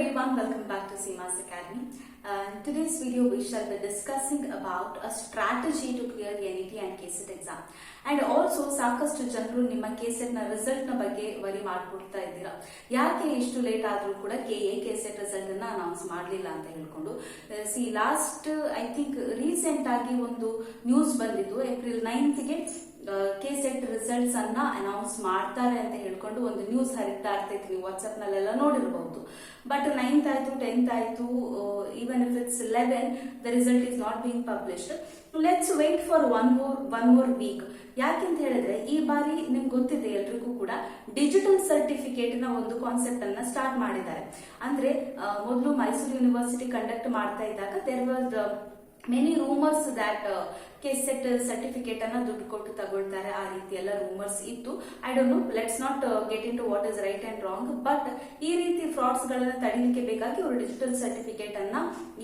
everyone, welcome back to Seema's Academy. In today's video we shall be discussing about a strategy to clear the NET and KCET exam. And also ಸಾಕಷ್ಟು ಜನರು ನಿಮ್ಮ KCET ನ result ನ ಬಗ್ಗೆ worry ಮಾಡ್ಕೊಡ್ತಾ ಇದ್ದೀರಾ. ಯಾಕೆ ಇಷ್ಟು late ಆದ್ರೂ ಕೂಡ KCET ರಿಸಲ್ಟ್ ಅನ್ನ ಅನೌನ್ಸ್ ಮಾಡಲಿಲ್ಲ ಅಂತ ಹೇಳ್ಕೊಂಡು ಲಾಸ್ಟ್ ಐ ಥಿಂಕ್ ರೀಸೆಂಟ್ ಆಗಿ ಒಂದು ನ್ಯೂಸ್ ಬಂದಿದ್ದು ಏಪ್ರಿಲ್ 9th ಗೆ KCET ರಿಸಲ್ಟ್ಸ್ ಅನ್ನ ಅನೌನ್ಸ್ ಮಾಡ್ತಾರೆ ಅಂತ ಹೇಳ್ಕೊಂಡು ಒಂದು ನ್ಯೂಸ್ ಹರಿತಾ ಇರ್ತೈತಿ, ನೀವು ವಾಟ್ಸ್ಆಪ್ ನಲ್ಲೆಲ್ಲ ನೋಡಿರಬಹುದು. ಬಟ್ 9th ಆಯ್ತು, 10th ಆಯ್ತು, even if it's 11, the result is not being published. Let's wait for one more week. ಯಾಕೆಂತ ಹೇಳಿದ್ರೆ ಈ ಬಾರಿ ನಿಮ್ಗೆ ಗೊತ್ತಿದೆ ಎಲ್ರಿಗೂ ಕೂಡ ಡಿಜಿಟಲ್ ಸರ್ಟಿಫಿಕೇಟ್ ನ ಒಂದು ಕಾನ್ಸೆಪ್ಟ್ ಅನ್ನ ಸ್ಟಾರ್ಟ್ ಮಾಡಿದ್ದಾರೆ. ಅಂದ್ರೆ ಮೊದಲು ಮೈಸೂರು ಯೂನಿವರ್ಸಿಟಿ ಕಂಡಕ್ಟ್ ಮಾಡ್ತಾ ಇದ್ದಾಗ there was many rumours that KCET certificate ಅನ್ನ ದುಡ್ಡು ಕೊಟ್ಟು ತಗೊಳ್ತಾರೆ, ಆ ರೀತಿ ಎಲ್ಲ ರೂಮರ್ಸ್ ಇತ್ತು. I don't know, let's not get in to what is right and wrong. But ಈ ರೀತಿ ಫ್ರಾಡ್ಸ್ ಗಳನ್ನ ತಡಿಲಿಕ್ಕೆ ಬೇಕಾಗಿ ಅವರು ಡಿಜಿಟಲ್ ಸರ್ಟಿಫಿಕೇಟ್ ಅನ್ನ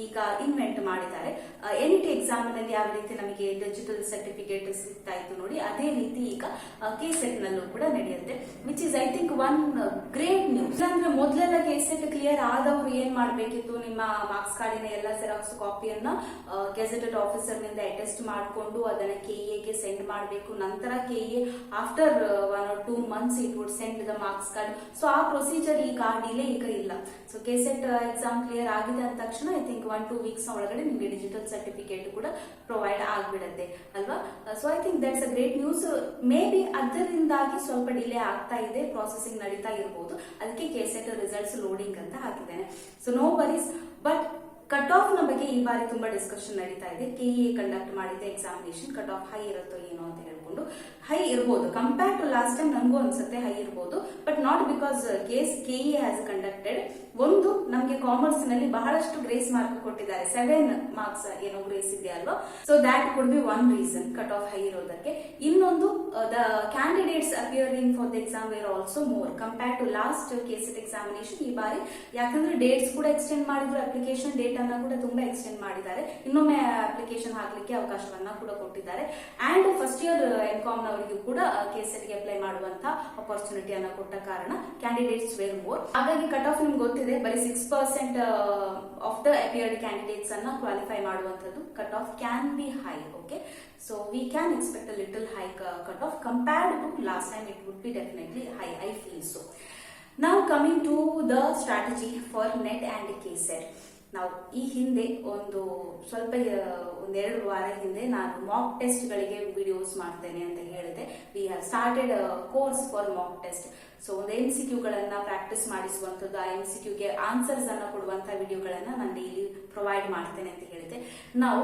ಈಗ ಇನ್ವೆಂಟ್ ಮಾಡಿದ್ದಾರೆ. NET ಎಕ್ಸಾಮ್ ನಲ್ಲಿ ಯಾವ ರೀತಿ ನಮಗೆ ಡಿಜಿಟಲ್ ಸರ್ಟಿಫಿಕೇಟ್ ಸಿಗ್ತಾ ಇತ್ತು ನೋಡಿ, ಅದೇ ರೀತಿ ಈಗ KCET ನಲ್ಲೂ ಕೂಡ ನಡೆಯುತ್ತೆ, which is I think one great news. ಅಂದ್ರೆ ಮೊದಲೆಲ್ಲ KCET ಕ್ಲಿಯರ್ ಆದವರು ಏನ್ ಮಾಡ್ಬೇಕಿತ್ತು, ನಿಮ್ಮ ಮಾರ್ಕ್ಸ್ ಕಾರ್ಡಿನ ಎಲ್ಲ ಜೆರಾಕ್ಸ್ ಕಾಪಿಯನ್ನ ಗೆಜೆಟೆಡ್ ಆಫೀಸರ್ ನಿಂದ ಅಟೆಸ್ಟ್ ಮಾಡಿಕೊಂಡು ಅದನ್ನ KA ಗೆ ಸೆಂಡ್ ಮಾಡಬೇಕು. ನಂತರ KA after 1 or 2 months it would send the marks card. So ಆ ಪ್ರೊಸೀಜರ್ ಈಗ ಡಿಲೇ ಈಗ ಇಲ್ಲ. ಸೊ KCET ಎಕ್ಸಾಮ್ ಕ್ಲಿಯರ್ ಆಗಿದೆ ಅಂದ ತಕ್ಷಣ ಐ ಥಿಂಕ್ 1-2 weeks ಒಳಗಡೆ ನಿಮಗೆ ಡಿಜಿಟಲ್ ಸರ್ಟಿಫಿಕೇಟ್ ಕೂಡ ಪ್ರೊವೈಡ್ ಆಗ್ಬಿಡುತ್ತೆ ಅಲ್ವಾ. So I think that's a great news. May be ಅದರಿಂದಾಗಿ ಸ್ವಲ್ಪ ಡಿಲೇ ಆಗ್ತಾ ಇದೆ, ಪ್ರಾಸೆಸಿಂಗ್ ನಡೀತಾ ಇರಬಹುದು, ಅದಕ್ಕೆ KCET ರಿಸಲ್ಟ್ಸ್ ಲೋಡಿಂಗ್ ಅಂತ ಹಾಕಿದ್ದೇನೆ. So no worries. But cut off ನ ಬಗ್ಗೆ ಈ ಬಾರಿ ತುಂಬಾ ಡಿಸ್ಕಷನ್ ನಡೀತಾ ಇದೆ. KE ಕಂಡಕ್ಟ್ ಮಾಡಿದ ಎಕ್ಸಾಮಿನೇಷನ್ ಕಟ್ ಆಫ್ ಹೈ ಇರುತ್ತೋ ಏನೋ ಅಂತ ಹೇಳ್ಕೊಂಡು. ಹೈ ಇರಬಹುದು ಕಂಪೇರ್ ಟು ಲಾಸ್ಟ್ ಟೈಮ್, ನನಗೂ ಅನ್ಸುತ್ತೆ ಹೈ ಇರಬಹುದು, but not because KE has conducted. ಒಂದು, ನಮಗೆ ಕಾಮರ್ಸ್ ನಲ್ಲಿ ಬಹಳಷ್ಟು ಗ್ರೇಸ್ ಮಾರ್ಕ್ ಕೊಟ್ಟಿದ್ದಾರೆ, 7 marks ಏನೋ ಗ್ರೇಸ್ ಇದೆ ಅಲ್ವಾ. So that could be one reason cut off high ಇರೋದಕ್ಕೆ. ಇನ್ನೊಂದು, the candidates appearing for the exam were also more compare to last KCET examination ಈ ಬಾರಿ. ಯಾಕಂದ್ರೆ ಡೇಟ್ಸ್ ಕೂಡ ಎಕ್ಸ್ಟೆಂಡ್ ಮಾಡಿದ್ರು, ಅಪ್ಲಿಕೇಶನ್ ಡೇಟ್ ಅನ್ನ ಕೂಡ ತುಂಬಾ ಎಕ್ಸ್ಟೆಂಡ್ ಮಾಡಿದ್ದಾರೆ, ಇನ್ನೊಮ್ಮೆ ಅಪ್ಲಿಕೇಶನ್ ಹಾಕ್ಲಿಕ್ಕೆ ಅವಕಾಶವನ್ನ ಕೂಡ ಕೊಟ್ಟಿದ್ದಾರೆ. ಅಂಡ್ ಫಸ್ಟ್ ಇಯರ್ MCOM ನವರಿಗೂ ಕೂಡ KCET ಗೆ ಅಪ್ಲೈ ಮಾಡುವಂತ ಅಪರ್ಚುನಿಟಿ ಅನ್ನ ಕೊಟ್ಟ ಕಾರಣ ಕ್ಯಾಂಡಿಡೇಟ್ಸ್ ವೇರ್ ಮೋರ್. ಹಾಗಾಗಿ ಕಟ್ ಆಫ್ ನಿಮ್ಗೆ ಗೊತ್ತಿದೆ, ಬರೀ 6% ಆಫ್ ದ ಅಪಿಯರ್ಡ್ ಕ್ಯಾಂಡಿಡೇಟ್ಸ್ ಅನ್ನ ಕ್ವಾಲಿಫೈ ಮಾಡುವಂತದ್ದು. Cut off can be high. Okay, so we can expect a little high cut off compared to last time. It would be definitely high, I feel so. Now coming to the strategy for NET and KCET. ನಾವು ಈ ಹಿಂದೆ ಸ್ವಲ್ಪ ಒಂದೆರಡು ವಾರ ಹಿಂದೆ ನಾನು mock test ಗಳಿಗೆ videos ಮಾಡ್ತೇನೆ ಅಂತ ಹೇಳಿದೆ. We have started course for Mach test. So ಒಂದು MCQ ಗಳನ್ನ ಪ್ರಾಕ್ಟೀಸ್ ಮಾಡಿಸುವಂತದ್ದು, ಆ MCQ ಗೆ ಆನ್ಸರ್ಸ್ ಅನ್ನ ಕೊಡುವಂತಹ ವಿಡಿಯೋಗಳನ್ನ ನಾನು ಡೈಲಿ ಪ್ರೊವೈಡ್ ಮಾಡ್ತೇನೆ ಅಂತ ಹೇಳಿದೆ. ನಾವು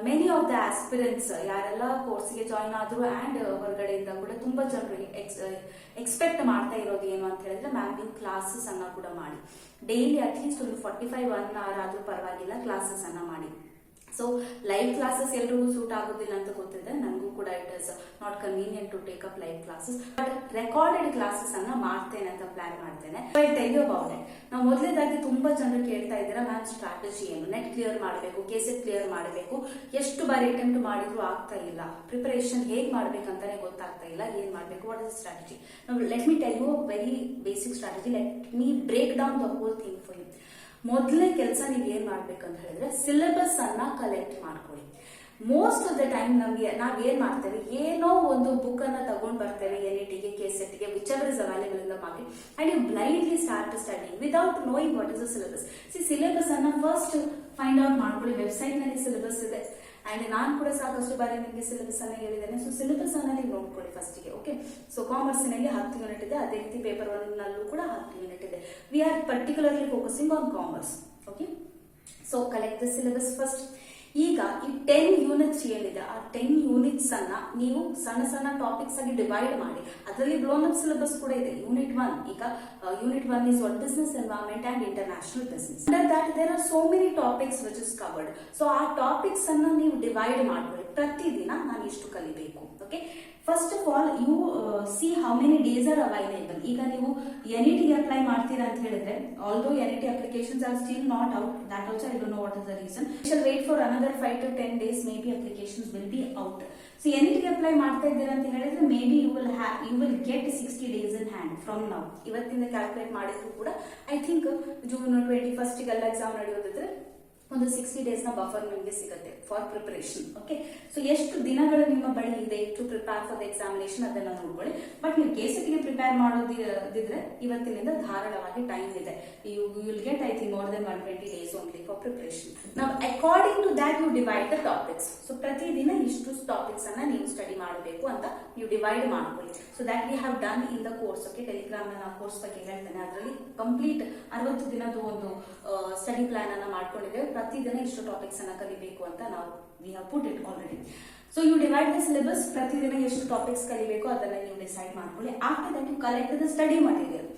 ಮೆನಿ ಆಫ್ ದ ಆಸ್ಪಿರೆಂಟ್ಸ್ ಯಾರೆಲ್ಲ ಕೋರ್ಸ್ಗೆ ಜಾಯಿನ್ ಆದ್ರು ಅಂಡ್ ಹೊರಗಡೆಯಿಂದ ಕೂಡ ತುಂಬಾ ಜನರು ಎಕ್ಸ್ಪೆಕ್ಟ್ ಮಾಡ್ತಾ ಇರೋದು ಏನು ಅಂತ ಹೇಳಿದ್ರೆ, ಮ್ಯಾಮ್ ನೀವು ಕ್ಲಾಸಸ್ ಅನ್ನ ಕೂಡ ಮಾಡಿ, ಡೈಲಿ ಅಟ್ಲೀಸ್ಟ್ ಒಂದು 45 hour ಆದ್ರೂ ಪರವಾಗಿಲ್ಲ ಕ್ಲಾಸಸ್ ಅನ್ನ ಮಾಡಿ. ಸೊ ಲೈವ್ ಕ್ಲಾಸಸ್ ಎಲ್ರಿಗೂ ಸೂಟ್ ಆಗೋದಿಲ್ಲ ಅಂತ ಗೊತ್ತಿದೆ, ನನಗೂ ಕೂಡ it is not convenient to take up live classes. But recorded classes ಅನ್ನ ಮಾಡ್ತೇನೆ ಅಂತ ಪ್ಲಾನ್ ಮಾಡ್ತೇನೆ. Tell you about it. ನಾವು ಮೊದಲೇದಾಗಿ ತುಂಬಾ ಜನರು ಕೇಳ್ತಾ ಇದ್ದೀರಾ, ಮ್ಯಾಮ್ ಸ್ಟ್ರಾಟಜಿ ಏನು, ನೆಟ್ ಕ್ಲಿಯರ್ ಮಾಡಬೇಕು, KCET ಕ್ಲಿಯರ್ ಮಾಡಬೇಕು, ಎಷ್ಟು ಬಾರಿ ಅಟೆಂಪ್ಟ್ ಮಾಡಿದ್ರು ಆಗ್ತಾ ಇಲ್ಲ, ಪ್ರಿಪರೇಷನ್ ಹೇಗ್ ಮಾಡ್ಬೇಕಂತಾನೆ ಗೊತ್ತಾಗ್ತಾ ಇಲ್ಲ, ಏನ್ ಮಾಡ್ಬೇಕು, what is strategy. Let me tell you very basic strategy. Let me break down the whole thing for you. ಮೊದಲೇ ಕೆಲಸ ನೀವು ಏನ್ ಮಾಡ್ಬೇಕಂತ ಹೇಳಿದ್ರೆ, ಸಿಲೆಬಸ್ ಅನ್ನ ಕಲೆಕ್ಟ್ ಮಾಡ್ಕೊಳ್ಳಿ. ಮೋಸ್ಟ್ ಆಫ್ ದ ಟೈಮ್ ನಾವ್ ಏನ್ ಮಾಡ್ತೇವೆ, ಏನೋ ಒಂದು ಬುಕ್ ಅನ್ನ ತಗೊಂಡ್ ಬರ್ತೇವೆ NET ಗೆ KCET ಗೆ, which ever is available in the market, and you blindly start studying without knowing what is the syllabus. Syllabus ಅನ್ನ ಫಸ್ಟ್ ಫೈಂಡ್ ಔಟ್ ಮಾಡ್ಕೊಳ್ಳಿ. ವೆಬ್ಸೈಟ್ ನಲ್ಲಿ ಸಿಲೆಬಸ್ ಇದೆ, ಅಂಡ್ ನಾನು ಕೂಡ ಸಾಕಷ್ಟು ಬಾರಿ ನಿಮಗೆ ಸಿಲೆಬಸ್ ಅನ್ನ ಹೇಳಿದ್ದೇನೆ. ಸೊ ಸಿಲೆಬಸ್ ಅನ್ನ ನೀವು ನೋಡ್ಕೊಳ್ಳಿ ಫಸ್ಟ್ಗೆ. ಓಕೆ, ಸೊ ಕಾಮರ್ಸ್ ನಲ್ಲಿ 10 ಯೂನಿಟ್ ಇದೆ, ಅದೇ ರೀತಿ ಪೇಪರ್ 1 ನಲ್ಲೂ ಕೂಡ 10 ಯೂನಿಟ್ ಇದೆ. We are particularly focusing on commerce. Okay, so collect the syllabus first. ಈಗ ಈ 10 ಯೂನಿಟ್ಸ್ ಏನಿದೆ, ಆ 10 ಯೂನಿಟ್ಸ್ ಅನ್ನ ನೀವು ಸಣ್ಣ ಸಣ್ಣ ಟಾಪಿಕ್ಸ್ ಆಗಿ ಡಿವೈಡ್ ಮಾಡಿ. ಅದರಲ್ಲಿ ಬ್ಲೋನ್ ಅಪ್ ಸಿಲೆಬಸ್ ಕೂಡ ಇದೆ. ಯೂನಿಟ್ 1, ಈಗ unit 1 is what business environment and international business. Under that there are so many topics which is covered. So ಆ ಟಾಪಿಕ್ಸ್ ಅನ್ನ ನೀವು ಡಿವೈಡ್ ಮಾಡ್ಕೊಳ್ಳಿ. ಪ್ರತಿದಿನ ನಾನು ಇಷ್ಟು ಕಲಿಬೇಕು. Okay, first of all you see how many days are available. ಈಗ ನೀವು NET ಅಪ್ಲೈ ಮಾಡ್ತೀರಾ ಅಂತ ಹೇಳಿದ್ರೆ, although NET applications are still not out, that also I don't know what is the reason. You shall wait for another 5 to 10 days, may be applications will be out. So NET apply ಮಾಡ್ತಾ ಇದ್ದೀರಾ ಅಂತ ಹೇಳಿದ್ರೆ, may be you will get 60 days in hand from now. ಇವತ್ತಿಂದ calculate ಮಾಡಿದ್ರು ಕೂಡ I think June 21st ಗೆಲ್ಲ exam ನಡೆಯೋದಿದ್ರೆ ಒಂದು 60 days ನ ಬಫರ್ ನಿಮಗೆ ಸಿಗುತ್ತೆ ಫಾರ್ ಪ್ರಿಪರೇಷನ್. ಓಕೆ, ಸೊ ಎಷ್ಟು ದಿನಗಳು ನಿಮ್ಮ ಬಳಿ ಇದೆ to prepare for the examination ಅದನ್ನ ನೋಡ್ಕೊಳ್ಳಿ. ಬಟ್ ನೀವು KCET ಗೆ ಪ್ರಿಪೇರ್ ಮಾಡೋದಿದ್ರೆ ಇವತ್ತಿನಿಂದ ಧಾರಾಳವಾಗಿ ಟೈಮ್ ಇದೆ. You will get I think more than 120 days only for preparation. ನಾವು according to that you divide the topics. So ಪ್ರತಿದಿನ ಇಷ್ಟು ಟಾಪಿಕ್ಸ್ ಅನ್ನ ನೀವು ಸ್ಟಡಿ ಮಾಡಬೇಕು ಅಂತ ನೀವು ಡಿವೈಡ್ ಮಾಡ್ಕೊಳ್ಳಿ. So that we have done in the course. Okay, Telegram ನ ಕೋರ್ಸ್ ಬಗ್ಗೆ ಹೇಳ್ತೇನೆ, ಅದರಲ್ಲಿ ಕಂಪ್ಲೀಟ್ 60 ದಿನದ ಒಂದು ಸ್ಟಡಿ ಪ್ಲಾನ್ ಅನ್ನ ಮಾಡ್ಕೊಂಡಿದ್ದೇವೆ. ಪ್ರತಿದಿನ ಇಷ್ಟು ಟಾಪಿಕ್ಸ್ ಅನ್ನ ಕಲಿಬೇಕು ಅಂತ ನಾವು we have put it already. So you divide the syllabus, ಪ್ರತಿದಿನ ಎಷ್ಟು ಟಾಪಿಕ್ಸ್ ಕಲಿಬೇಕು ಅದನ್ನ ನೀವು ಡಿಸೈಡ್ ಮಾಡ್ಕೊಳ್ಳಿ. After that you collect the study material.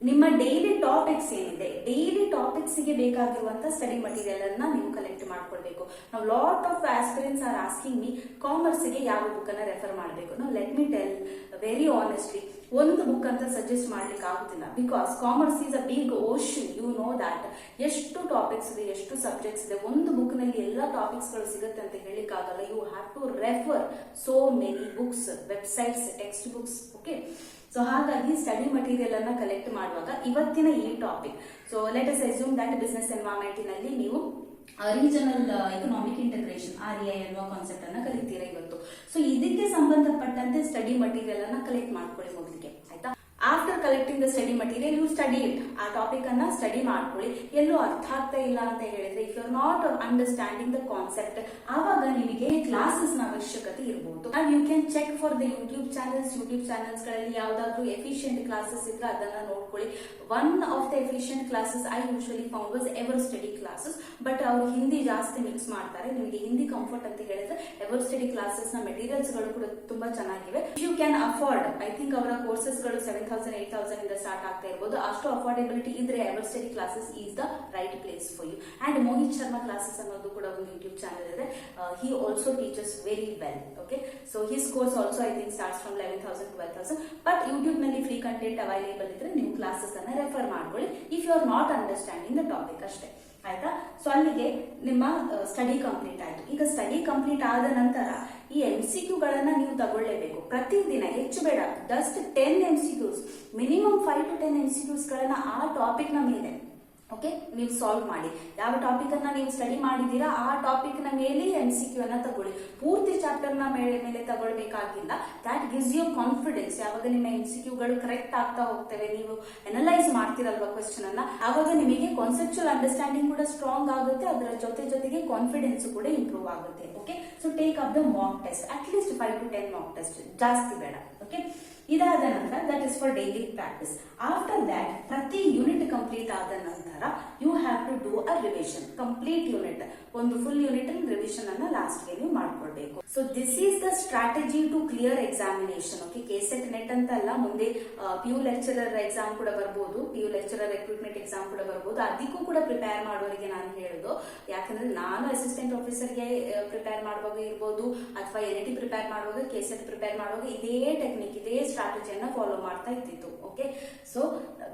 ನಿಮ್ಮ ಡೈಲಿ ಟಾಪಿಕ್ಸ್ ಏನಿದೆ, ಡೈಲಿ ಟಾಪಿಕ್ಸ್ ಗೆ ಬೇಕಾಗಿರುವಂತ ಸ್ಟಡಿ ಮಟೀರಿಯಲ್ ಅನ್ನ ನೀವು ಕಲೆಕ್ಟ್ ಮಾಡ್ಕೊಳ್ಬೇಕು. ನಾವು lot of aspirants are asking me commerce ಗೆ ಯಾವ ಬುಕ್ ಅನ್ನ ರೆಫರ್ ಮಾಡಬೇಕು. ನಾವು let me tell very honestly, ಒಂದು ಬುಕ್ ಅಂತ ಸಜೆಸ್ಟ್ ಮಾಡ್ಲಿಕ್ಕೆ ಆಗುದಿಲ್ಲ. Because commerce is a big ocean, you know that. ಎಷ್ಟು ಟಾಪಿಕ್ಸ್ ಇದೆ, ಎಷ್ಟು ಸಬ್ಜೆಕ್ಟ್ಸ್ ಇದೆ, ಒಂದು ಬುಕ್ ನಲ್ಲಿ ಎಲ್ಲ ಟಾಪಿಕ್ಸ್ ಗಳು ಸಿಗುತ್ತೆ ಅಂತ ಹೇಳಿಕ್ ಆಗಲ್ಲ. You have to refer so many books, websites, text books. Okay, so ಹಾಗಾಗಿ ಸ್ಟಡಿ ಮಟೀರಿಯಲ್ ಅನ್ನ ಕಲೆಕ್ಟ್ ಮಾಡುವಾಗ ಇವತ್ತಿನ ಈ topic, so let us assume that business environment ನಲ್ಲಿ ನೀವು ರೀಜನಲ್ ಎಕನಾಮಿಕ್ ಇಂಟಗ್ರೇಷನ್ REI ಅನ್ನುವ ಕಾನ್ಸೆಪ್ಟ್ ಅನ್ನ ಕಲಿತೀರಾ ಇವತ್ತು. ಸೊ ಇದಕ್ಕೆ ಸಂಬಂಧಪಟ್ಟಂತೆ ಸ್ಟಡಿ ಮಟೀರಿಯಲ್ ಅನ್ನ ಕಲೆಕ್ಟ್ ಮಾಡ್ಕೊಳ್ಳಿ ಮೊದಲಿಗೆ, ಆಯ್ತಾ? After collecting the study material you study it. ಆ ಟಾಪಿಕ್ ಅನ್ನ ಸ್ಟಡಿ ಮಾಡ್ಕೊಳ್ಳಿ. ಎಲ್ಲೂ ಅರ್ಥ ಆಗ್ತಾ ಇಲ್ಲ ಅಂತ ಹೇಳಿದ್ರೆ, if you are not understanding the concept, ಆವಾಗ ನಿಮಗೆ ಕ್ಲಾಸಸ್ ನ ಅವಶ್ಯಕತೆ ಇರಬಹುದು. You can check for the YouTube channels ಗಳಲ್ಲಿ ಯಾವ್ದಾದ್ರು ಎಫಿಷಿಯಂಟ್ ಕ್ಲಾಸಸ್ ಇದ್ರೆ ಅದನ್ನ ನೋಡ್ಕೊಳ್ಳಿ. One of the efficient classes I usually found was ever study classes. But ಅವರು ಹಿಂದಿ ಜಾಸ್ತಿ ಮಿಕ್ಸ್ ಮಾಡ್ತಾರೆ. ನಿಮಗೆ ಹಿಂದಿ ಕಂಫರ್ಟ್ ಅಂತ ಹೇಳಿದ್ರೆ ಎವರ್ ಸ್ಟಡಿ ಕ್ಲಾಸಸ್ ನ ಮೆಟೀರಿಯಲ್ಸ್ ಗಳು ಕೂಡ ತುಂಬಾ ಚೆನ್ನಾಗಿವೆ. You can afford, I think ಅವರ ಕೋರ್ಸಸ್ ಗಳು 7,000 8,000 ಇಂದ ಸ್ಟಾರ್ಟ್ ಆಗ್ತಾ ಇರಬಹುದು. ಅಷ್ಟು ಅಫೋರ್ಡೆಬಿಲಿಟಿ ಇದ್ರೆ ever study classes is the right place for you. And Mohit Sharma classes ಅನ್ನೋದು ಕೂಡ ಒಂದು ಯೂಟ್ಯೂಬ್ ಚಾನಲ್ ಇದೆ. He also teachers very well. Okay, so his course also I think starts from 11,000 12,000. But YouTube ನಲ್ಲಿ free content available ಇದ್ರೆ ನೀವು classes ಅನ್ನ refer ಮಾಡ್ಕೊಳ್ಳಿ if you are not understanding the topic ಅಷ್ಟೇ, ಆಯ್ತಾ? ಸೊ ಅಲ್ಲಿಗೆ ನಿಮ್ಮ ಸ್ಟಡಿ ಕಂಪ್ಲೀಟ್ ಆಯ್ತು. ಈಗ ಸ್ಟಡಿ ಕಂಪ್ಲೀಟ್ ಆದ ನಂತರ ಈ MCQ ಗಳನ್ನ ನೀವು ತಗೊಳ್ಳೇಬೇಕು ಪ್ರತಿದಿನ. ಹೆಚ್ಚು ಬೇಡ, just 10 MCQs, minimum 5 to 10 MCQs ಗಳನ್ನ ಆ ಟಾಪಿಕ್ ನ ಮೇಲೆ ಓಕೆ ನೀವು ಸಾಲ್ವ್ ಮಾಡಿ. ಯಾವ ಟಾಪಿಕ್ ಅನ್ನ ನೀವು ಸ್ಟಡಿ ಮಾಡಿದೀರಾ ಆ ಟಾಪಿಕ್ ನ ಮೇಲೆ MCQ ಅನ್ನ ತಗೊಳ್ಳಿ. ಪೂರ್ತಿ ಚಾಪ್ಟರ್ ನ ಮೇಲೆ ತಗೊಳ್ಬೇಕಾಗಿಲ್ಲ. ದಾಟ್ ಗಿವ್ಸ್ ಯು ಕಾನ್ಫಿಡೆನ್ಸ್. ಯಾವಾಗ ನಿಮ್ಮ MCQ ಗಳು ಕರೆಕ್ಟ್ ಆಗ್ತಾ ಹೋಗ್ತವೆ, ನೀವು ಅನಲೈಸ್ ಮಾಡ್ತಿರಲ್ವಾ ಕ್ವೆಶ್ಚನ್ ಅನ್ನ, ಆವಾಗ ನಿಮಗೆ ಕಾನ್ಸೆಪ್ಚುಯಲ್ ಅಂಡರ್ಸ್ಟ್ಯಾಂಡಿಂಗ್ ಕೂಡ ಸ್ಟ್ರಾಂಗ್ ಆಗುತ್ತೆ. ಅದರ ಜೊತೆಗೆ ಕಾನ್ಫಿಡೆನ್ಸ್ ಕೂಡ ಇಂಪ್ರೂವ್ ಆಗುತ್ತೆ. Okay, so take up the mock test, at least 5 to 10 mock test, ಜಾಸ್ತಿ ಬೇಡ. ಓಕೆ, ಇದಾದ ನಂತರ that is for daily practice. After that ಪ್ರತಿ ಯೂನಿಟ್ ಕಂಪ್ಲೀಟ್ ಆದ ನಂತರ you have to do a revision. Complete unit, ಒಂದು full unit revision ಅನ್ನ last ಗೆ ನೀವು ಮಾಡ್ಕೊಳ್ಬೇಕು. So this is the strategy to clear examination. Okay, KCET NET ಅಂತ ಅಲ್ಲ, ಮುಂದೆ PU ಲೆಕ್ಚರರ್ ಎಕ್ಸಾಮ್ ಕೂಡ ಬರ್ಬೋದು, PU ಲೆಕ್ಚರರ್ ರಿಕ್ರೂಟ್ಮೆಂಟ್ ಎಕ್ಸಾಮ್ ಕೂಡ ಬರ್ಬೋದು. ಅದಕ್ಕೂ ಕೂಡ ಪ್ರಿಪೇರ್ ಮಾಡುವವರಿಗೆ ನಾನು ಹೇಳುದು, ಯಾಕಂದ್ರೆ ನಾನು ಅಸಿಸ್ಟೆಂಟ್ ಆಫೀಸರ್ಗೆ ಪ್ರಿಪೇರ್ ಮಾಡುವಾಗ ಇರ್ಬೋದು, ಅಥವಾ NET ಪ್ರಿಪೇರ್ ಮಾಡುವಾಗ, KCET ಪ್ರಿಪೇರ್ ಮಾಡುವಾಗ ಇದೇ ಟೆಕ್ನಿಕ್, ಇದೇ ಸ್ಟ್ರಾಟಜಿಯನ್ನ ಫಾಲೋ ಮಾಡ್ತಾ ಇದ್ದಿತ್ತು. Okay, so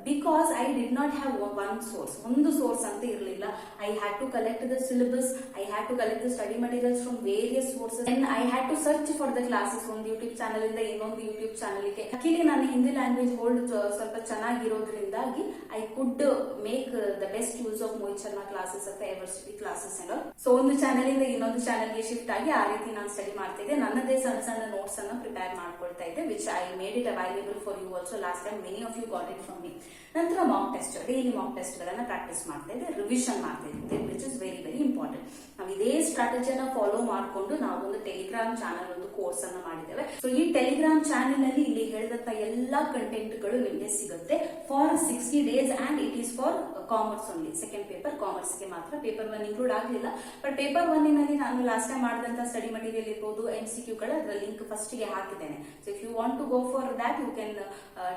because I did not have one source, ಒಂದು ಸೋರ್ಸ್ ಅಂತ ಇರಲಿಲ್ಲ. I had to collect the syllabus, I had to collect the study materials from various sources, and I had to search for the classes. ಒಂದು YouTube channel ಇಂದ ಇನ್ನೊಂದು YouTube ಚಾನಲ್ಗೆ. Actually ನಾನು Hindi language hold ಸ್ವಲ್ಪ ಚೆನ್ನಾಗಿರೋದ್ರಿಂದಾಗಿ I could make the best use of Mohit Sharma classes ಅಥವಾ ever study classes ಎಲ್ಲ. So ಒಂದು ಚಾನಲ್ ಇಂದ ಇನ್ನೊಂದು ಚಾನಲ್ಗೆ ಶಿಫ್ಟ್ ಆಗಿ ಆ ರೀತಿ ನಾನು ಸ್ಟಡಿ ಮಾಡ್ತಾ ಇದ್ದೆ. ನನ್ನದೇ ಸಣ್ಣ ಸಣ್ಣ ನೋಟ್ಸ್ ಅನ್ನ ಪ್ರಿಪೇರ್ ಮಾಡ್ಕೊಳ್ತಾ ಇದ್ದೆ, which I made it available for you also last time. Many of you got it from me. ನಂತರ mock test, daily mock test ಗಳನ್ನ ಪ್ರಾಕ್ಟೀಸ್ ಮಾಡ್ತಾ ಇದ್ದೆ, ರಿವಿಷನ್ ಮಾಡ್ತಾ ಇದ್ದೆ, which is very very important. ನಾವು ಇದೇ ಸ್ಟ್ರಾಟಜಿಯನ್ನ ಫಾಲೋ ಮಾಡಿಕೊಂಡು ನಾವು ಒಂದು ಟೆಲಿಗ್ರಾಮ್ ಚಾನಲ್, ಒಂದು ಕೋರ್ಸ್ ಅನ್ನ ಮಾಡಿದ್ದೇವೆ. ಸೊ ಈ ಟೆಲಿಗ್ರಾಮ್ ಚಾನಲ್ ನಲ್ಲಿ ಇಲ್ಲಿ ಹೇಳಿದಂತ ಎಲ್ಲಾ ಕಂಟೆಂಟ್ ಗಳು ನಿಮಗೆ ಸಿಗುತ್ತೆ for 60 days, and it is for commerce only. Second paper commerce ಗೆ ಮಾತ್ರ, ಪೇಪರ್ 1 ಇನ್ಕ್ಲೂಡ್ ಆಗಲಿಲ್ಲ. ಬಟ್ ಪೇಪರ್ 1 ನಲ್ಲಿ ನಾನು ಲಾಸ್ಟ್ ಟೈಮ್ ಮಾಡಿದಂತ ಸ್ಟಡಿ ಮಟೀರಿಯಲ್ ಇರ್ಬೋದು, MCQ ಗಳ ಲಿಂಕ್ ಫಸ್ಟ್ ಗೆ ಹಾಕಿದ್ದೇನೆ. So if you want to go for that you can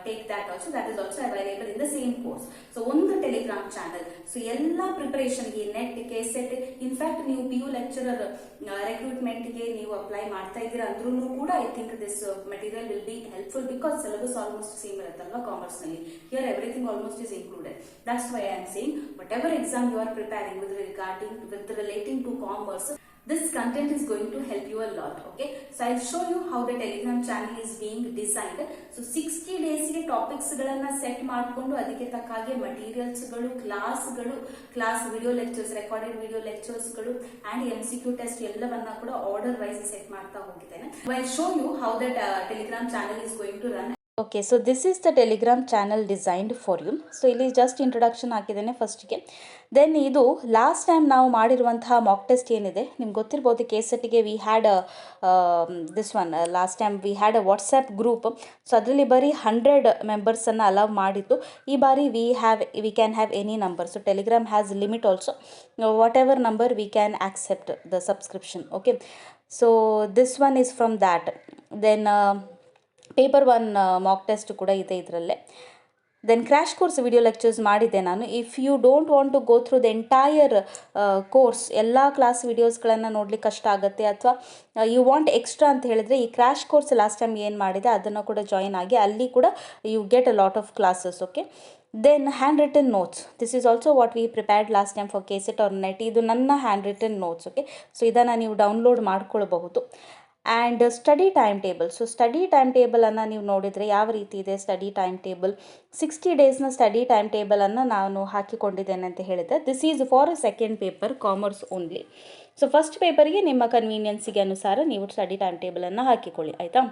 take that also. That is also available in the same course. So ಒಂದು Telegram Telegram channel. So ಎಲ್ಲ ಪ್ರಿಪರೇಷನ್ಗೆ NET KSET, in fact ನೀವು PU lecturer ರೆಕ್ರೂಟ್ಮೆಂಟ್ಗೆ ನೀವು apply ಮಾಡ್ತಾ ಇದ್ದೀರಾ ಅಂದ್ರೂ ಕೂಡ I think this material will be helpful because syllabus almost same ಇರುತ್ತಲ್ವಾ ಕಾಮರ್ಸ್ ನಲ್ಲಿ. Here everything almost is included. That's why I am saying whatever exam you are preparing with relating to commerce, this content is going to help you a lot. Okay, so I'll show you how the Telegram channel is being designed. So 60 days ಗೆ topics ಗಳನ್ನ set ಮಾಡಿಕೊಂಡು ಅದಕ್ಕೆ ತಕ್ಕ ಹಾಗೆ materials ಗಳು, class video lectures, recorded video lectures ಗಳು and MCQ test ಎಲ್ಲವನ್ನ ಕೂಡ ಆರ್ಡರ್ ವೈಸ್ ಸೆಟ್ ಮಾಡ್ತಾ ಹೋಗಿದ್ದೇನೆ. I'll show you how that Telegram channel is going to run. Okay, so this is the Telegram channel designed for you. So ಇಲ್ಲಿ just introduction ಹಾಕಿದ್ದೇನೆ ಫಸ್ಟ್ಗೆ. Then ಇದು last time ನಾವು ಮಾಡಿರುವಂತಹ ಮಾಕ್ ಟೆಸ್ಟ್ ಏನಿದೆ ನಿಮ್ಗೆ ಗೊತ್ತಿರ್ಬೋದು. KCETಗೆ we had this one last time we had a WhatsApp group. So ಅದರಲ್ಲಿ ಬರೀ 100 ಮೆಂಬರ್ಸನ್ನು ಅಲೌ ಮಾಡಿತ್ತು. ಈ ಬಾರಿ we can have any number. So Telegram has limit also. Whatever number we can accept the subscription. Okay, so this one is from that. Then paper 1 mock test ಕೂಡ ಇದೆ ಇದರಲ್ಲೇ. Then crash course video lectures ಮಾಡಿದ್ದೆ ನಾನು. If you don't want to go through the entire course, ಎಲ್ಲ class ವಿಡಿಯೋಸ್ಗಳನ್ನು ನೋಡ್ಲಿಕ್ಕೆ ಕಷ್ಟ ಆಗುತ್ತೆ, ಅಥವಾ ಯು ವಾಂಟ್ ಎಕ್ಸ್ಟ್ರಾ ಅಂತ ಹೇಳಿದರೆ ಈ ಕ್ರ್ಯಾಶ್ ಕೋರ್ಸ್ ಲಾಸ್ಟ್ ಟೈಮ್ ಏನು ಮಾಡಿದೆ ಅದನ್ನು ಕೂಡ ಜಾಯಿನ್ ಆಗಿ ಅಲ್ಲಿ ಕೂಡ you get a lot of classes. Okay, then handwritten notes. This is also what we prepared last time for KCET or NET. ಇದು ನನ್ನ handwritten notes. Okay, so ಇದನ್ನು ನೀವು ಡೌನ್ಲೋಡ್ ಮಾಡ್ಕೊಳ್ಬಹುದು. And study time table. So study time ಟೇಬಲನ್ನು ನೀವು ನೋಡಿದರೆ ಯಾವ ರೀತಿ ಇದೆ ಸ್ಟಡಿ ಟೈಮ್ ಟೇಬಲ್. 60 ಡೇಸ್ನ ಸ್ಟಡಿ ಟೈಮ್ ಟೇಬಲನ್ನು ನಾನು ಹಾಕಿಕೊಂಡಿದ್ದೇನೆ ಅಂತ ಹೇಳಿದೆ. This is for second paper commerce only. So first ಪೇಪರ್ಗೆ ನಿಮ್ಮ ಕನ್ವೀನಿಯನ್ಸಿಗೆ ಅನುಸಾರ ನೀವು ಸ್ಟಡಿ ಟೈಮ್ ಟೇಬಲನ್ನು ಹಾಕಿಕೊಳ್ಳಿ, ಆಯಿತಾ.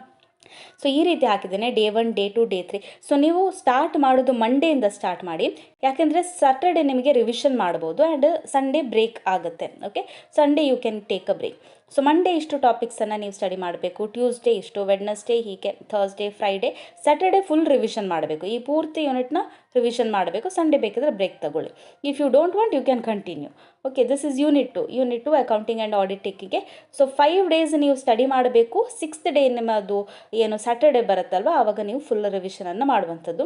ಸೊ ಈ ರೀತಿ ಹಾಕಿದ್ದೇನೆ. Day 1, day 2, day 3. ಸೊ ನೀವು ಸ್ಟಾರ್ಟ್ ಮಾಡೋದು ಮಂಡೇಯಿಂದ ಸ್ಟಾರ್ಟ್ ಮಾಡಿ, ಯಾಕೆಂದರೆ ಸ್ಯಾಟರ್ಡೆ ನಿಮಗೆ ರಿವಿಷನ್ ಮಾಡ್ಬೋದು ಆ್ಯಂಡ್ ಸಂಡೇ ಬ್ರೇಕ್ ಆಗುತ್ತೆ. Okay, Sunday you can take a break. So Monday ಇಷ್ಟು ಟಾಪಿಕ್ಸನ್ನು ನೀವು ಸ್ಟಡಿ ಮಾಡಬೇಕು, ಟ್ಯೂಸ್ಡೇ ಇಷ್ಟು, ವೆಡ್ನೆಸ್ಡೇ ಹೀಗೆ, Thursday, Friday, Saturday full revision ಮಾಡಬೇಕು. ಈ ಪೂರ್ತಿ ಯೂನಿಟ್ನ ರಿವಿಷನ್ ಮಾಡಬೇಕು. ಸಂಡೇ ಬೇಕಿದ್ರೆ ಬ್ರೇಕ್ ತಗೊಳ್ಳಿ. If you don't want you can continue. Okay, this is unit 2 accounting and ಆಡಿಟಿಂಗಿಗೆ. So 5 days ನೀವು ಸ್ಟಡಿ ಮಾಡಬೇಕು. 6th ಡೇ ನಿಮ್ಮದು ಏನು ಸ್ಯಾಟರ್ಡೇ ಬರುತ್ತಲ್ವ ಆವಾಗ ನೀವು ಫುಲ್ ರಿವಿಷನನ್ನು ಮಾಡುವಂಥದ್ದು.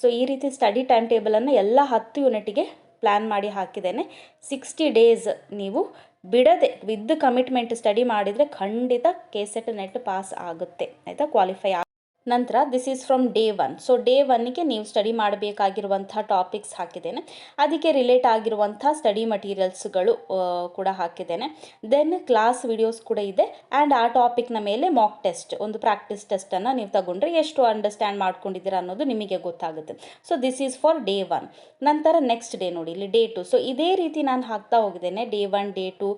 ಸೊ ಈ ರೀತಿ ಸ್ಟಡಿ ಟೈಮ್ ಟೇಬಲನ್ನು ಎಲ್ಲ 10 ಯೂನಿಟಿಗೆ ಪ್ಲ್ಯಾನ್ ಮಾಡಿ ಹಾಕಿದ್ದೇನೆ. 60 ಡೇಸ್ ನೀವು ಬಿಡದೆ ವಿತ್ ಕಮಿಟ್ಮೆಂಟ್ ಸ್ಟಡಿ ಮಾಡಿದರೆ ಖಂಡಿತ KCET ನೆಟ್ ಪಾಸ್ ಆಗುತ್ತೆ, ಆಯಿತಾ, ಕ್ವಾಲಿಫೈ ನಂತರ this is from day 1. So day 1ಗೆ ನೀವು ಸ್ಟಡಿ ಮಾಡಬೇಕಾಗಿರುವಂಥ ಟಾಪಿಕ್ಸ್ ಹಾಕಿದ್ದೇನೆ. ಅದಕ್ಕೆ ರಿಲೇಟ್ ಆಗಿರುವಂಥ ಸ್ಟಡಿ ಮಟೀರಿಯಲ್ಸ್ಗಳು ಕೂಡ ಹಾಕಿದ್ದೇನೆ. ದೆನ್ ಕ್ಲಾಸ್ ವಿಡಿಯೋಸ್ ಕೂಡ ಇದೆ ಆ್ಯಂಡ್ ಆ ಟಾಪಿಕ್ನ ಮೇಲೆ ಮಾಕ್ ಟೆಸ್ಟ್, ಒಂದು ಪ್ರಾಕ್ಟೀಸ್ ಟೆಸ್ಟನ್ನು ನೀವು ತಗೊಂಡ್ರೆ ಎಷ್ಟು ಅಂಡರ್ಸ್ಟ್ಯಾಂಡ್ ಮಾಡ್ಕೊಂಡಿದ್ದೀರಾ ಅನ್ನೋದು ನಿಮಗೆ ಗೊತ್ತಾಗುತ್ತೆ. So this is for day 1. ನಂತರ ನೆಕ್ಸ್ಟ್ ಡೇ ನೋಡಿ ಇಲ್ಲಿ ಡೇ 2. ಸೊ ಇದೇ ರೀತಿ ನಾನು ಹಾಕ್ತಾ ಹೋಗಿದ್ದೇನೆ. Day 1, day 2,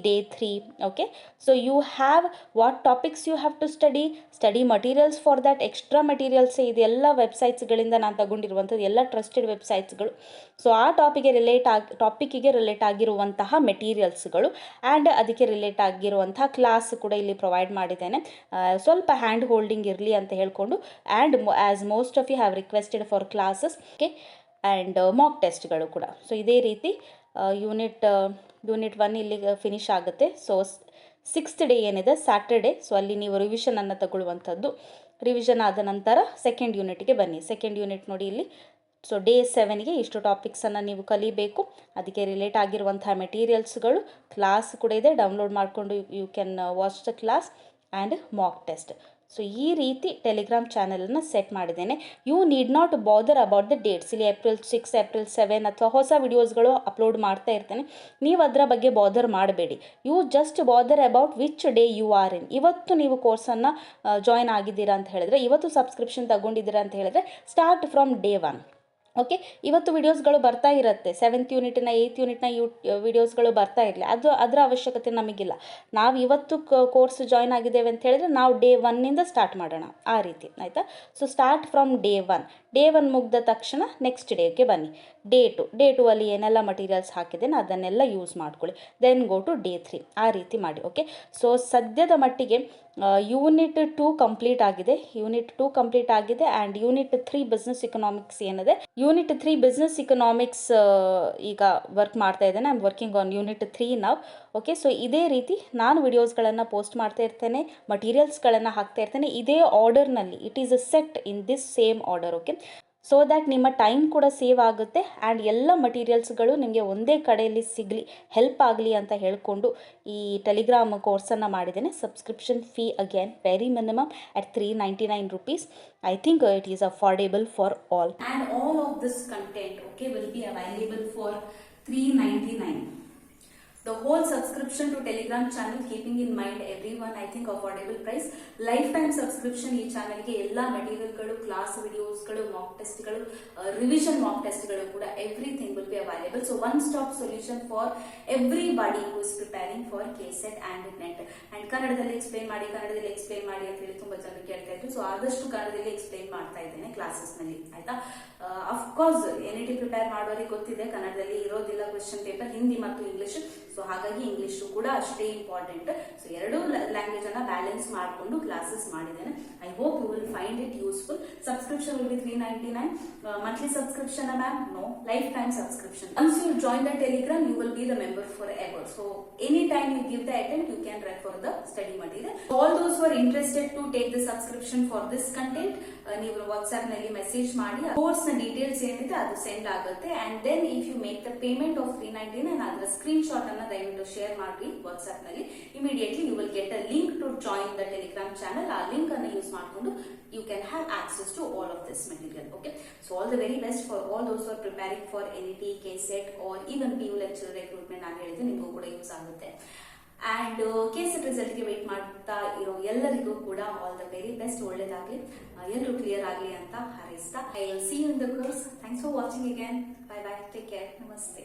day 3. Okay, so you have what topics you have to study materials for that. Extra materials ಇದೆಲ್ಲ ವೆಬ್ಸೈಟ್ಸ್ಗಳಿಂದ ನಾನು ತಗೊಂಡಿರುವಂಥದ್ದು, ಎಲ್ಲ ಟ್ರಸ್ಟೆಡ್ ವೆಬ್ಸೈಟ್ಸ್ಗಳು. ಸೊ ಆ ಟಾಪಿಕ್ಕಿಗೆ ರಿಲೇಟ್ ಆಗಿರುವಂತಹ ಮೆಟೀರಿಯಲ್ಸ್ಗಳು ಆ್ಯಂಡ್ ಅದಕ್ಕೆ ರಿಲೇಟ್ ಆಗಿರುವಂತಹ ಕ್ಲಾಸ್ ಕೂಡ ಇಲ್ಲಿ ಪ್ರೊವೈಡ್ ಮಾಡಿದ್ದೇನೆ. ಸ್ವಲ್ಪ ಹ್ಯಾಂಡ್ ಹೋಲ್ಡಿಂಗ್ ಇರಲಿ ಅಂತ ಹೇಳಿಕೊಂಡು and as most of you have requested for classes. Okay, and mock ಟೆಸ್ಟ್ಗಳು ಕೂಡ. ಸೊ ಇದೇ ರೀತಿ ಯೂನಿಟ್ 1 ಇಲ್ಲಿಗೆ ಫಿನಿಶ್ ಆಗುತ್ತೆ. ಸೊ 6th ಡೇ ಏನಿದೆ ಸ್ಯಾಟರ್ಡೇ, ಸೊ ಅಲ್ಲಿ ನೀವು ರಿವಿಷನನ್ನು ತಗೊಳ್ಳುವಂಥದ್ದು. ರಿವಿಷನ್ ಆದ ನಂತರ ಸೆಕೆಂಡ್ ಯೂನಿಟ್ಗೆ ಬನ್ನಿ. ಸೆಕೆಂಡ್ ಯೂನಿಟ್ ನೋಡಿ ಇಲ್ಲಿ. ಸೊ ಡೇ 7ಗೆ ಇಷ್ಟು ಟಾಪಿಕ್ಸನ್ನು ನೀವು ಕಲಿಬೇಕು. ಅದಕ್ಕೆ ರಿಲೇಟ್ ಆಗಿರುವಂಥ ಮೆಟೀರಿಯಲ್ಸ್ಗಳು, ಕ್ಲಾಸ್ ಕೂಡ ಇದೆ, ಡೌನ್ಲೋಡ್ ಮಾಡಿಕೊಂಡು you can watch the class and mock test. So ಈ ರೀತಿ ಟೆಲಿಗ್ರಾಮ್ ಚಾನಲನ್ನು ಸೆಟ್ ಮಾಡಿದ್ದೇನೆ. You need not bother about the dates. ಇಲ್ಲಿ April 6, April 7 ಅಥವಾ ಹೊಸ ವಿಡಿಯೋಸ್ಗಳು ಅಪ್ಲೋಡ್ ಮಾಡ್ತಾ ಇರ್ತೇನೆ. ನೀವು ಅದರ ಬಗ್ಗೆ ಬಾದರ್ ಮಾಡಬೇಡಿ. You just bother about which day you are in. ಇವತ್ತು ನೀವು ಕೋರ್ಸನ್ನು ಜಾಯ್ನ್ ಆಗಿದ್ದೀರಾ ಅಂತ ಹೇಳಿದ್ರೆ, ಇವತ್ತು ಸಬ್ಸ್ಕ್ರಿಪ್ಷನ್ ತಗೊಂಡಿದ್ದೀರಾ ಅಂತ ಹೇಳಿದ್ರೆ ಸ್ಟಾರ್ಟ್ ಫ್ರಮ್ ಡೇ 1. ಓಕೆ, ಇವತ್ತು ವಿಡಿಯೋಸ್ಗಳು ಬರ್ತಾ ಇರುತ್ತೆ. 7th ಯೂನಿಟ್ನ 8th ಯೂನಿಟ್ನ ವಿಡಿಯೋಸ್ಗಳು ಬರ್ತಾ ಇರಲಿ, ಅದರ ಅವಶ್ಯಕತೆ ನಮಗಿಲ್ಲ. ನಾವು ಇವತ್ತು ಕೋರ್ಸ್ ಜಾಯ್ನ್ ಆಗಿದ್ದೇವೆ ಅಂತ ಹೇಳಿದ್ರೆ ನಾವು ಡೇ 1ನಿಂದ ಸ್ಟಾರ್ಟ್ ಮಾಡೋಣ, ಆ ರೀತಿ, ಆಯಿತಾ. So start from day 1. Day 1 ಮುಗಿದ ತಕ್ಷಣ ನೆಕ್ಸ್ಟ್ ಡೇಗೆ ಬನ್ನಿ. ಡೇ 2 ಅಲ್ಲಿ ಏನೆಲ್ಲ ಮಟೀರಿಯಲ್ಸ್ ಹಾಕಿದ್ದೇನೆ ಅದನ್ನೆಲ್ಲ ಯೂಸ್ ಮಾಡ್ಕೊಳ್ಳಿ. Then go to day 3. ಆ ರೀತಿ ಮಾಡಿ. ಓಕೆ, ಸೊ ಸದ್ಯದ ಮಟ್ಟಿಗೆ ಯೂನಿಟ್ 2 ಕಂಪ್ಲೀಟ್ ಆಗಿದೆ. ಆ್ಯಂಡ್ ಯೂನಿಟ್ 3 ಬಿಸ್ನೆಸ್ ಇಕನಾಮಿಕ್ಸ್ ಏನಿದೆ, ಯೂನಿಟ್ 3 ಬಿಸ್ನೆಸ್ ಇಕನಾಮಿಕ್ಸ್ ಈಗ ವರ್ಕ್ ಮಾಡ್ತಾ ಇದ್ದೇನೆ. I am working on unit 3 ನಾವು. ಓಕೆ, ಸೊ ಇದೇ ರೀತಿ ನಾನು ವಿಡಿಯೋಸ್ಗಳನ್ನು ಪೋಸ್ಟ್ ಮಾಡ್ತಾ ಇರ್ತೇನೆ, ಮಟೀರಿಯಲ್ಸ್ಗಳನ್ನು ಹಾಕ್ತಾ ಇರ್ತೇನೆ ಇದೇ ಆರ್ಡರ್ನಲ್ಲಿ. It is a set in this same order. Okay, so that ನಿಮ್ಮ ಟೈಮ್ ಕೂಡ ಸೇವ್ ಆಗುತ್ತೆ ಆ್ಯಂಡ್ ಎಲ್ಲ ಮಟೀರಿಯಲ್ಸ್ಗಳು ನಿಮಗೆ ಒಂದೇ ಕಡೆಯಲ್ಲಿ ಸಿಗಲಿ, ಹೆಲ್ಪ್ ಆಗಲಿ ಅಂತ ಹೇಳಿಕೊಂಡು ಈ ಟೆಲಿಗ್ರಾಮ್ ಕೋರ್ಸನ್ನು ಮಾಡಿದ್ದೇನೆ. Subscription fee again very minimum at 399 rupees. I think it is affordable for all. And all of this content, okay, will be available for 399. The whole subscription to Telegram channel, keeping in mind everyone, I think affordable price. Lifetime subscription ಈ ಚಾನಲ್ಗೆ ಎಲ್ಲ ಮೆಟೀರಿಯಲ್ಗಳು, class ವಿಡಿಯೋಸ್ಗಳು, Mach ಟೆಸ್ಟ್ಗಳು, revision Mach ಟೆಸ್ಟ್ಗಳು ಕೂಡ everything will be available. So one stop solution for everybody who is preparing for KSET and net. And ಕನ್ನಡದಲ್ಲಿ explain ಮಾಡಿ ಅಂತ ಹೇಳಿ ತುಂಬಾ ಜನ ಕೇಳ್ತಾ ಇದ್ರು. ಸೊ ಆದಷ್ಟು ಕನ್ನಡದಲ್ಲಿ ಎಕ್ಸ್ಪ್ಲೈನ್ ಮಾಡ್ತಾ ಇದ್ದೇನೆ ಕ್ಲಾಸಸ್ ನಲ್ಲಿ, ಆಯ್ತಾ. ಅಫ್ಕೋರ್ಸ್ NET ಪ್ರಿಪೇರ್ ಮಾಡೋರಿಗೆ ಗೊತ್ತಿದೆ ಕನ್ನಡದಲ್ಲಿ ಇರೋದಿಲ್ಲ ಕ್ವೆಶ್ಚನ್ ಪೇಪರ್, ಹಿಂದಿ ಮತ್ತು ಇಂಗ್ಲಿಷ್. ಸೊ ಹಾಗಾಗಿ ಇಂಗ್ಲಿಷ್ ಕೂಡ ಅಷ್ಟೇ ಇಂಪಾರ್ಟೆಂಟ್. ಸೊ ಎರಡೂ ಲ್ಯಾಂಗ್ವೇಜ್ ಅನ್ನ ಬ್ಯಾಲೆನ್ಸ್ ಮಾಡಿಕೊಂಡು ಕ್ಲಾಸಸ್ ಮಾಡಿದ್ದೇನೆ. I hope you will find it useful. Subscription will be 399. Monthly subscription ma'am? No, life time subscription. Once you join the Telegram, you will be the member forever. So anytime you give the attempt, you can refer the study material. All those who are interested to take the subscription for this content, ನೀವು WhatsApp ನಲ್ಲಿ message ಮಾಡಿ course ನ details ಏನಿದೆ ಅದು send ಆಗುತ್ತೆ. And then if you make the payment of 399, ಅದರ screen shot ಅನ್ನ ದಯವಿಟ್ಟು ಶೇರ್ ಮಾಡಿ ವಾಟ್ಸ್ಆಪ್ ನಲ್ಲಿ. Immediately you will get a link to join the Telegram channel. ಆ ಲಿಂಕ್ ಅನ್ನು ಯೂಸ್ ಮಾಡಿಕೊಂಡು you can have access to all of this material. Okay, so all the very best for all those who are preparing for NET, KSET or even PU lecturer recruitment. ನಾನು ಹೇಳಿದೆ ನಿಮಗೂ ಕೂಡ use ಆಗುತ್ತೆ. And KSET result ಗೆ wait ಮಾಡ್ತಾ ಇರೋ ಎಲ್ಲರಿಗೂ ಕೂಡ ಆಲ್ ದ ವೆರಿ ಬೆಸ್ಟ್. ಒಳ್ಳೇದಾಗ್ಲಿ, ಎಲ್ಲರೂ ಕ್ಲಿಯರ್ ಆಗಲಿ ಅಂತ ಹಾರೈಸ್ತಾ I will see you in the course. Thanks for watching again. Bye bye, take care, ನಮಸ್ತೆ.